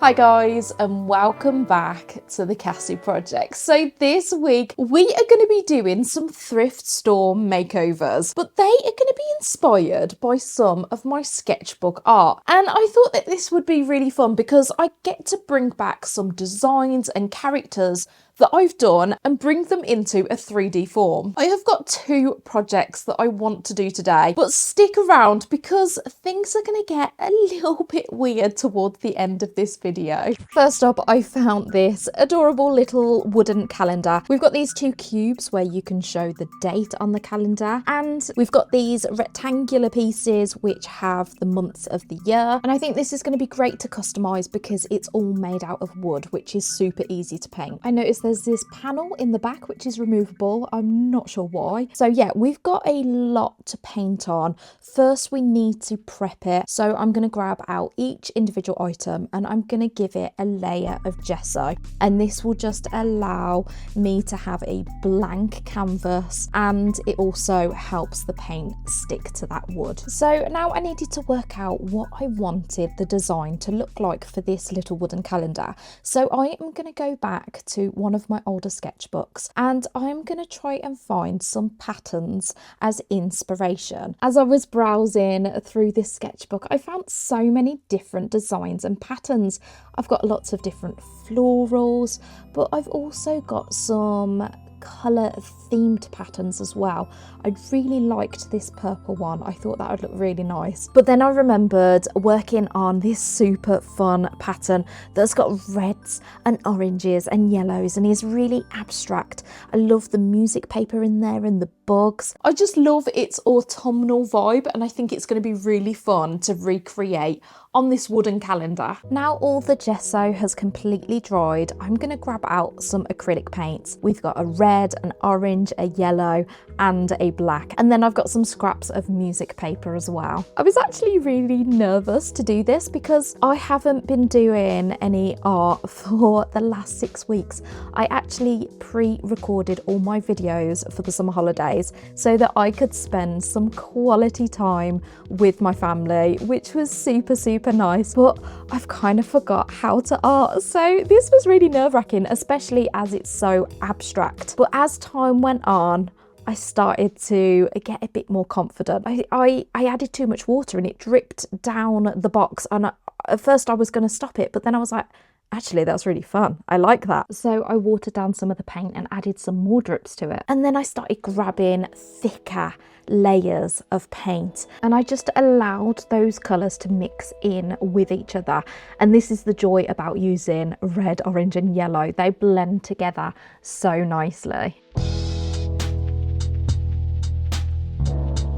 Hi guys, and welcome back to the Cassie Projects. So this week we are going to be doing some thrift store makeovers, but they are going to be inspired by some of my sketchbook art. And I thought that this would be really fun because I get to bring back some designs and characters that I've done and bring them into a 3D form. I have got two projects that I want to do today, but stick around because things are going to get a little bit weird towards the end of this video. First up, I found this adorable little wooden calendar. We've got these two cubes where you can show the date on the calendar, and we've got these rectangular pieces which have the months of the year. And I think this is going to be great to customize because it's all made out of wood, which is super easy to paint. I noticed there's this panel in the back which is removable. I'm not sure why. So yeah, we've got a lot to paint on. First we need to prep it. So I'm going to grab out each individual item and I'm going to give it a layer of gesso, and this will just allow me to have a blank canvas, and it also helps the paint stick to that wood. So now I needed to work out what I wanted the design to look like for this little wooden calendar. So I am going to go back to one of my older sketchbooks and I'm going to try and find some patterns as inspiration. As I was browsing through this sketchbook, I found so many different designs and patterns. I've got lots of different florals, but I've also got some colour themed patterns as well. I really liked this purple one. I thought that would look really nice. But then I remembered working on this super fun pattern that's got reds and oranges and yellows and is really abstract. I love the music paper in there and the bugs. I just love its autumnal vibe, and I think it's going to be really fun to recreate on this wooden calendar. Now all the gesso has completely dried, I'm going to grab out some acrylic paints. We've got a red, an orange, a yellow and a black, and then I've got some scraps of music paper as well. I was actually really nervous to do this because I haven't been doing any art for the last 6 weeks. I actually pre-recorded all my videos for the summer holidays so that I could spend some quality time with my family, which was super nice, but I've kind of forgot how to art, so this was really nerve-wracking, especially as it's so abstract. But as time went on, I started to get a bit more confident. I added too much water and it dripped down the box, and at first I was going to stop it, but then I was like, actually, that's really fun. I like that. So I watered down some of the paint and added some more drips to it. And then I started grabbing thicker layers of paint and I just allowed those colours to mix in with each other. And this is the joy about using red, orange and yellow. They blend together so nicely.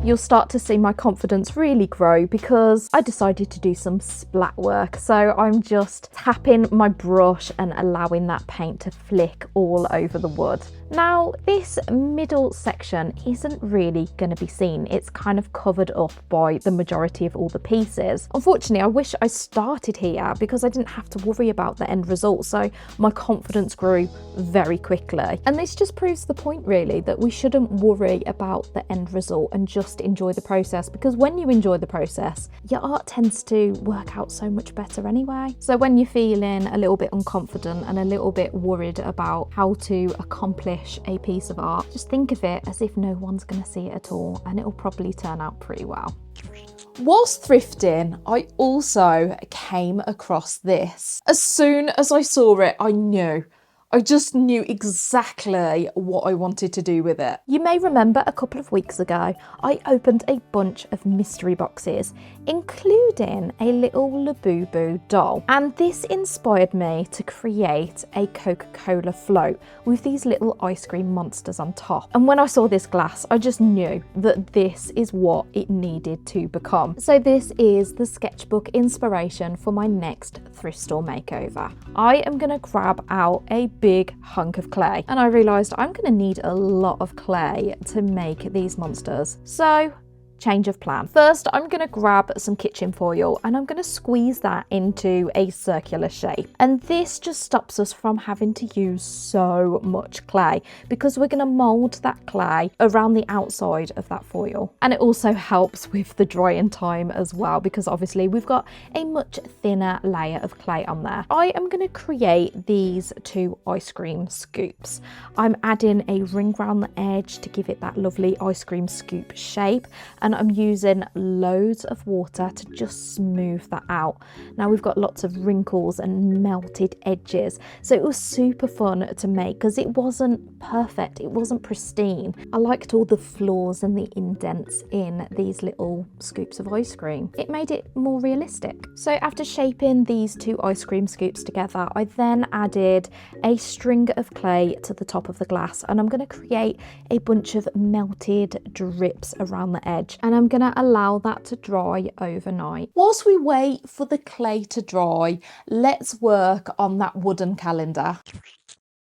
You'll start to see my confidence really grow because I decided to do some splat work. So I'm just tapping my brush and allowing that paint to flick all over the wood. Now, this middle section isn't really going to be seen. It's kind of covered up by the majority of all the pieces. Unfortunately, I wish I started here because I didn't have to worry about the end result. So my confidence grew very quickly. And this just proves the point really that we shouldn't worry about the end result and just enjoy the process, because when you enjoy the process, your art tends to work out so much better anyway. So when you're feeling a little bit unconfident and a little bit worried about how to accomplish a piece of art, just think of it as if no one's going to see it at all, and it'll probably turn out pretty well. Whilst thrifting, I also came across this. As soon as I saw it, I just knew exactly what I wanted to do with it. You may remember a couple of weeks ago, I opened a bunch of mystery boxes, including a little Labubu doll. And this inspired me to create a Coca-Cola float with these little ice cream monsters on top. And when I saw this glass, I just knew that this is what it needed to become. So this is the sketchbook inspiration for my next thrift store makeover. I am going to grab out a big hunk of clay, and I realised I'm going to need a lot of clay to make these monsters. So change of plan. First, I'm going to grab some kitchen foil and I'm going to squeeze that into a circular shape. And this just stops us from having to use so much clay because we're going to mold that clay around the outside of that foil. And it also helps with the drying time as well, because obviously we've got a much thinner layer of clay on there. I am going to create these 2 ice cream scoops. I'm adding a ring around the edge to give it that lovely ice cream scoop shape, and I'm using loads of water to just smooth that out. Now we've got lots of wrinkles and melted edges, so it was super fun to make because it wasn't perfect, it wasn't pristine. I liked all the flaws and the indents in these little scoops of ice cream. It made it more realistic. So after shaping these 2 ice cream scoops together, I then added a string of clay to the top of the glass, and I'm going to create a bunch of melted drips around the edge, and I'm going to allow that to dry overnight. Whilst we wait for the clay to dry, let's work on that wooden calendar.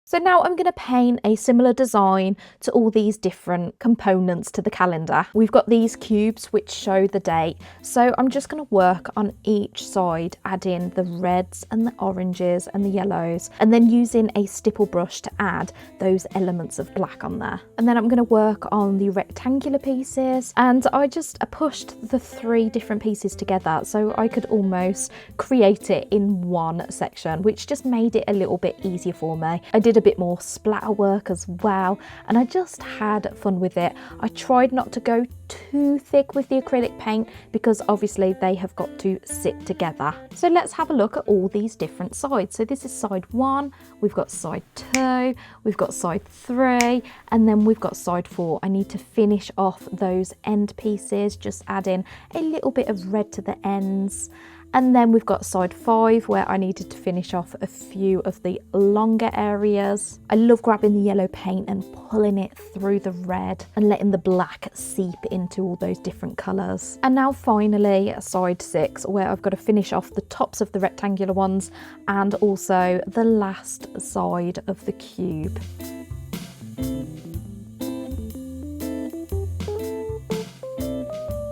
So now I'm going to paint a similar design to all these different components to the calendar. We've got these cubes which show the date. So I'm just going to work on each side, adding the reds and the oranges and the yellows, and then using a stipple brush to add those elements of black on there. And then I'm going to work on the rectangular pieces, and I just pushed the 3 different pieces together so I could almost create it in one section, which just made it a little bit easier for me. I did a bit more splatter work as well, and I just had fun with it. I tried not to go too thick with the acrylic paint because obviously they have got to sit together. So let's have a look at all these different sides. So this is side 1, we've got side 2, we've got side 3, and then we've got side 4. I need to finish off those end pieces, just adding a little bit of red to the ends. And then we've got side 5 where I needed to finish off a few of the longer areas. I love grabbing the yellow paint and pulling it through the red and letting the black seep into all those different colours. And now finally side 6 where I've got to finish off the tops of the rectangular ones and also the last side of the cube.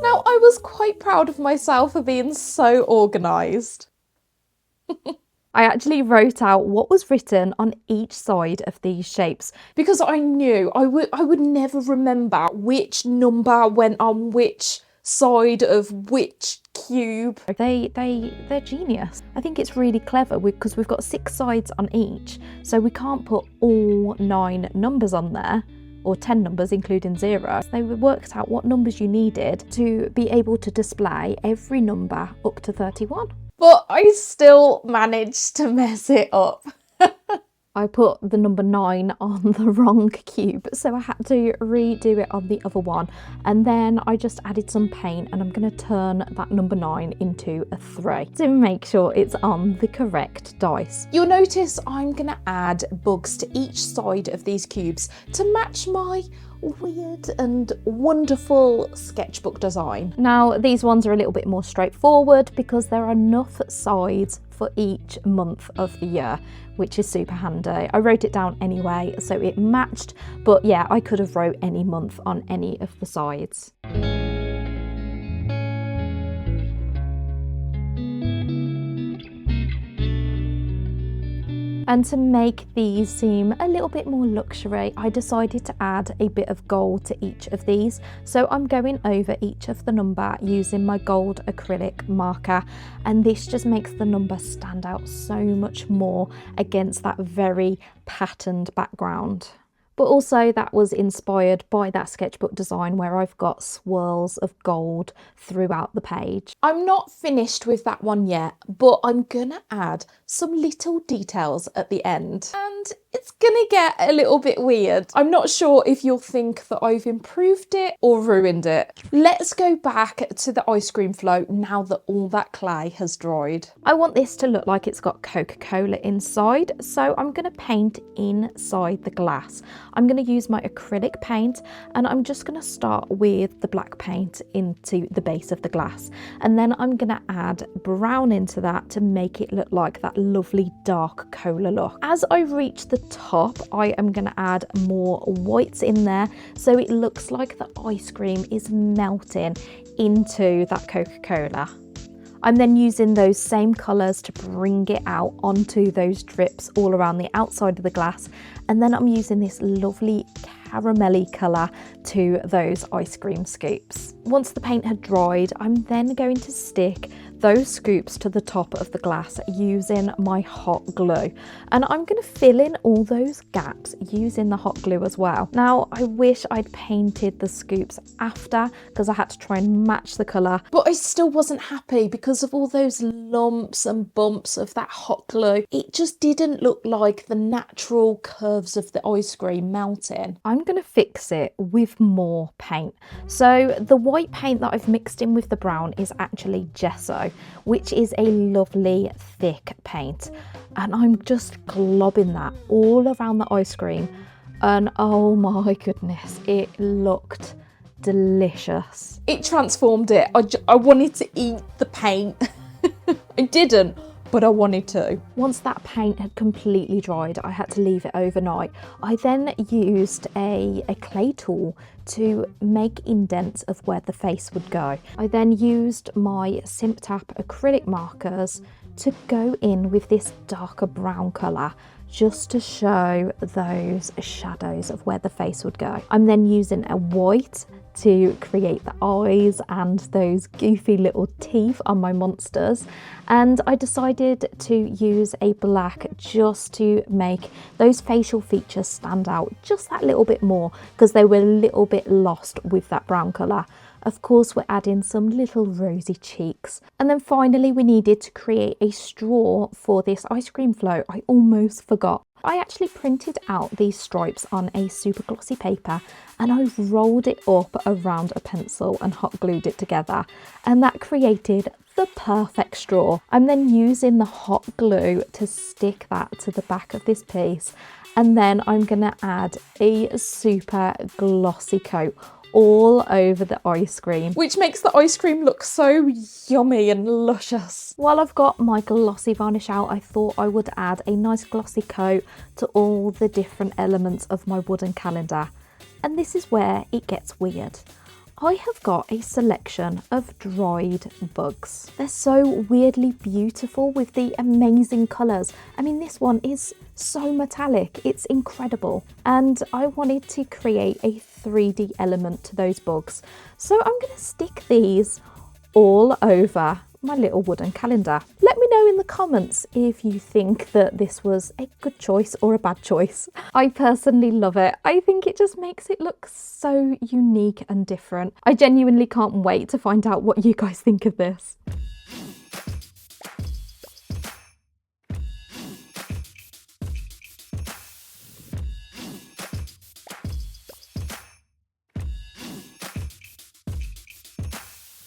Now, I was quite proud of myself for being so organised. I actually wrote out what was written on each side of these shapes because I knew I would never remember which number went on which side of which cube. They're genius. I think it's really clever because we've got 6 sides on each, so we can't put all 9 numbers on there, or 10 numbers including 0. They worked out what numbers you needed to be able to display every number up to 31. But I still managed to mess it up. I put the number 9 on the wrong cube, so I had to redo it on the other one, and then I just added some paint and I'm going to turn that number 9 into a 3 to make sure it's on the correct dice. You'll notice I'm going to add bugs to each side of these cubes to match my weird and wonderful sketchbook design. Now these ones are a little bit more straightforward because there are enough sides for each month of the year, which is super handy. I wrote it down anyway so it matched, but yeah, I could have wrote any month on any of the sides. And to make these seem a little bit more luxury, I decided to add a bit of gold to each of these. So I'm going over each of the number using my gold acrylic marker, and this just makes the number stand out so much more against that very patterned background. But also that was inspired by that sketchbook design where I've got swirls of gold throughout the page. I'm not finished with that one yet, but I'm gonna add some little details at the end. And it's gonna get a little bit weird. I'm not sure if you'll think that I've improved it or ruined it. Let's go back to the ice cream float now that all that clay has dried. I want this to look like it's got Coca-Cola inside, so I'm gonna paint inside the glass. I'm going to use my acrylic paint and I'm just going to start with the black paint into the base of the glass, and then I'm going to add brown into that to make it look like that lovely dark cola look. As I reach the the top, I am going to add more whites in there so it looks like the ice cream is melting into that Coca-Cola. I'm then using those same colours to bring it out onto those drips all around the outside of the glass, and then I'm using this lovely caramelly colour to those ice cream scoops. Once the paint had dried, I'm then going to stick those scoops to the top of the glass using my hot glue, and I'm going to fill in all those gaps using the hot glue as well. Now I wish I'd painted the scoops after, because I had to try and match the colour, but I still wasn't happy because of all those lumps and bumps of that hot glue. It just didn't look like the natural curves of the ice cream melting. I'm going to fix it with more paint. So the white paint that I've mixed in with the brown is actually gesso, which is a lovely thick paint, and I'm just globbing that all around the ice cream, and oh my goodness, it looked delicious. It transformed it. I wanted to eat the paint. I didn't, but I wanted to. Once that paint had completely dried, I had to leave it overnight. I then used a clay tool to make indents of where the face would go. I then used my Simp Tap acrylic markers to go in with this darker brown colour, just to show those shadows of where the face would go. I'm then using a white to create the eyes and those goofy little teeth on my monsters, and I decided to use a black just to make those facial features stand out just that little bit more, because they were a little bit lost with that brown colour. Of course, we're adding some little rosy cheeks. And then finally, we needed to create a straw for this ice cream float. I almost forgot. I actually printed out these stripes on a super glossy paper, and I rolled it up around a pencil and hot glued it together, and that created the perfect straw. I'm then using the hot glue to stick that to the back of this piece, and then I'm gonna add a super glossy coat all over the ice cream, which makes the ice cream look so yummy and luscious. While I've got my glossy varnish out, I thought I would add a nice glossy coat to all the different elements of my wooden calendar. And this is where it gets weird. I have got a selection of dried bugs. They're so weirdly beautiful with the amazing colours. I mean, this one is so metallic, it's incredible. And I wanted to create a 3D element to those bugs. So I'm going to stick these all over my little wooden calendar. Let me know in the comments if you think that this was a good choice or a bad choice. I personally love it. I think it just makes it look so unique and different. I genuinely can't wait to find out what you guys think of this.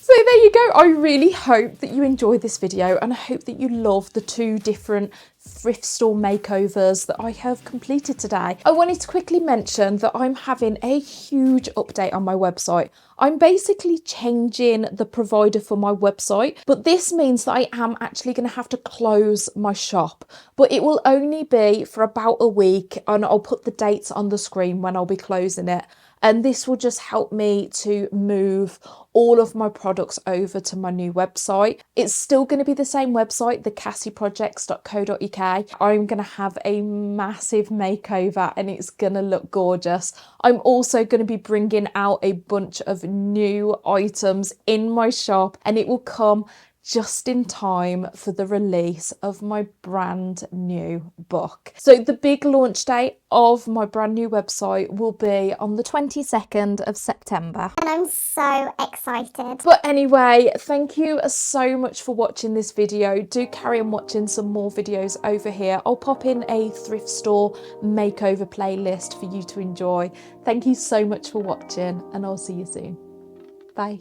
So there you go. I really hope that you enjoyed this video, and I hope that you love the 2 different thrift store makeovers that I have completed today. I wanted to quickly mention that I'm having a huge update on my website. I'm basically changing the provider for my website, but this means that I am actually going to have to close my shop, but it will only be for about a week, and I'll put the dates on the screen when I'll be closing it. And this will just help me to move all of my products over to my new website. It's still going to be the same website, thecassieprojects.co.uk. I'm going to have a massive makeover and it's going to look gorgeous. I'm also going to be bringing out a bunch of new items in my shop, and it will come just in time for the release of my brand new book. So the big launch date of my brand new website will be on the 22nd of September. And I'm so excited. But anyway, thank you so much for watching this video. Do carry on watching some more videos over here. I'll pop in a thrift store makeover playlist for you to enjoy. Thank you so much for watching, and I'll see you soon. Bye.